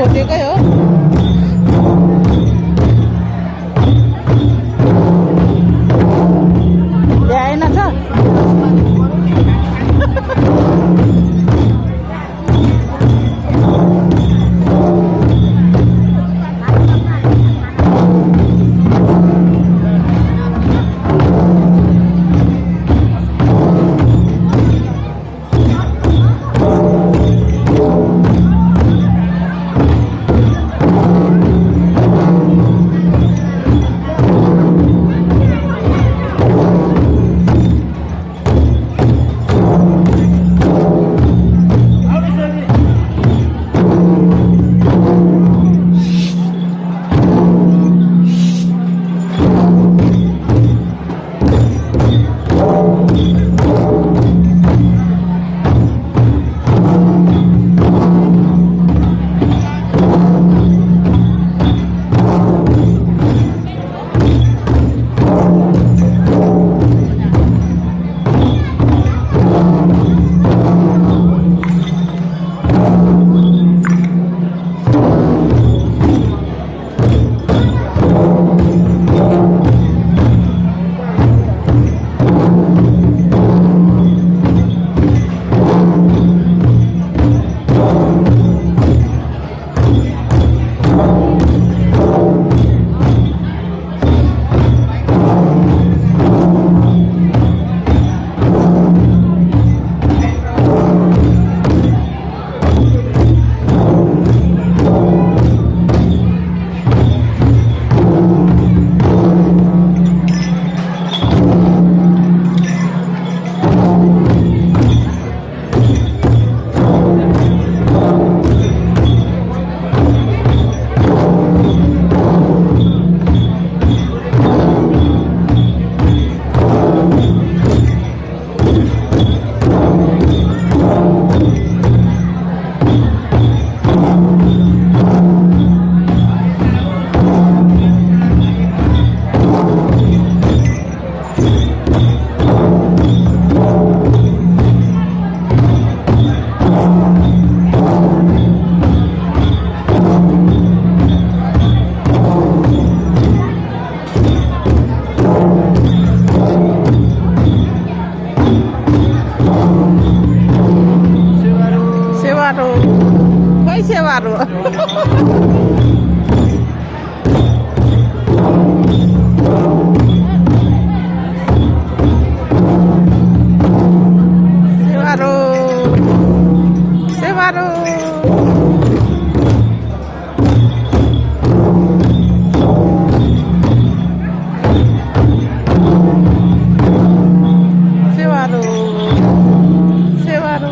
खोजेकै हो। ल्याएन छ सेवारो सेवारो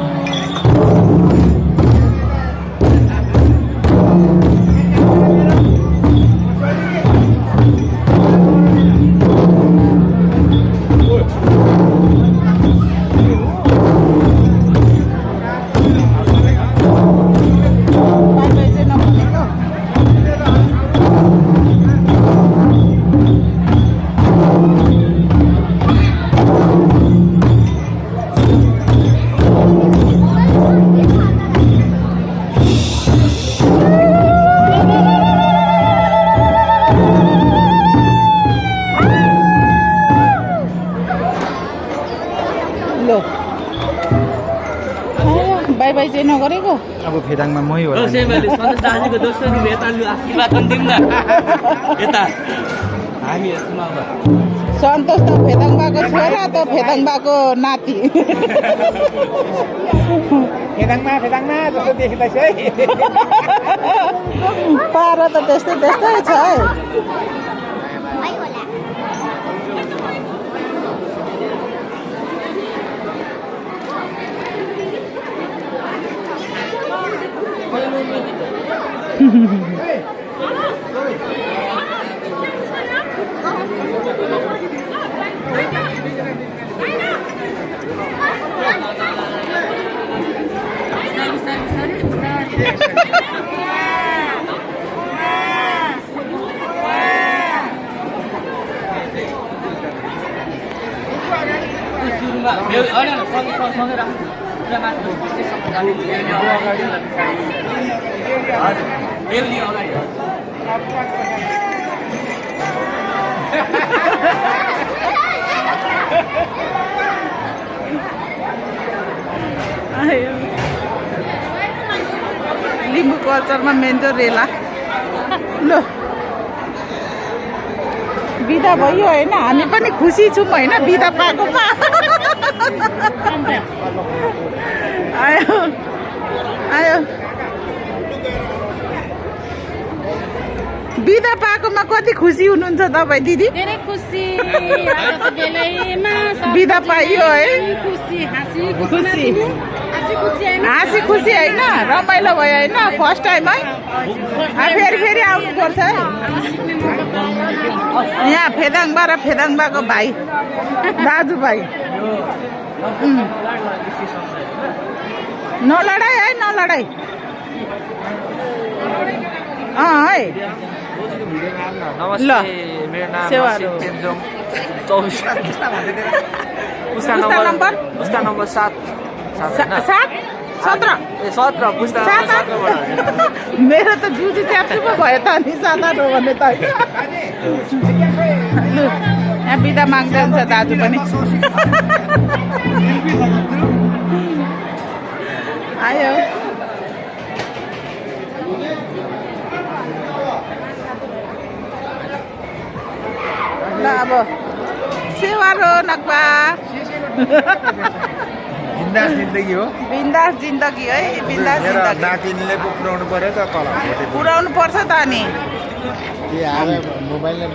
by by चाहिँ नगरेको अब फेदाङमा मै होला दाजुको दोस्रो दिन यता लु आशीर्वाद पनि दिउँ न यता हामी हेर्छौँ अब सन्तोष त फेदाङबाको छोरा त फेदाङबाको नाति फेदाङमा जस्तो देखिँदैछ है पारो त त्यस्तै त्यस्तै छ है सँगै राख्नु यसले अगाडि लिम्बूको अचारमा मेन्जो रेला ल बिदा भयो होइन हामी पनि खुसी छौँ होइन बिदा पाएकोमा आयो आयो बिदा पाएकोमा कति खुसी हुनुहुन्छ तपाईँ दिदी धेरै खुसी आजको बेलैमा बिदा पाइयो है खुसी हाँसी खुसी होइन हाँसी खुसी होइन रमाइलो भयो होइन फर्स्ट टाइम है फेरि फेरि आउनुपर्छ है यहाँ फेदाङबा र फेदाङबाको भाइ दाजुभाइ नलडाई है नलडाई है नमस्ते ल मेरो नाम सेवारो। तेन्जोङ 24 पुस्ता नम्बर? पुस्ता नम्बर 7 सात 17 ए 17 पुस्ता सात नम्बर आठ 17 बाट मेरो त जुजी च्याप्सु पो भयो त अनि 7 हो भने त होइन लु यहाँ बिदा माग्दै हुन्छ दाजु पनि आयो ल अब सेवारो नक्बा बिन्दास जिन्दगी हो बिन्दास जिन्दगी है बिन्दास मेरो जिन्दगी नातिनीले पो पुऱ्याउनु पर्यो त कला पुऱ्याउनु पर्छ त अनि मोबाइलले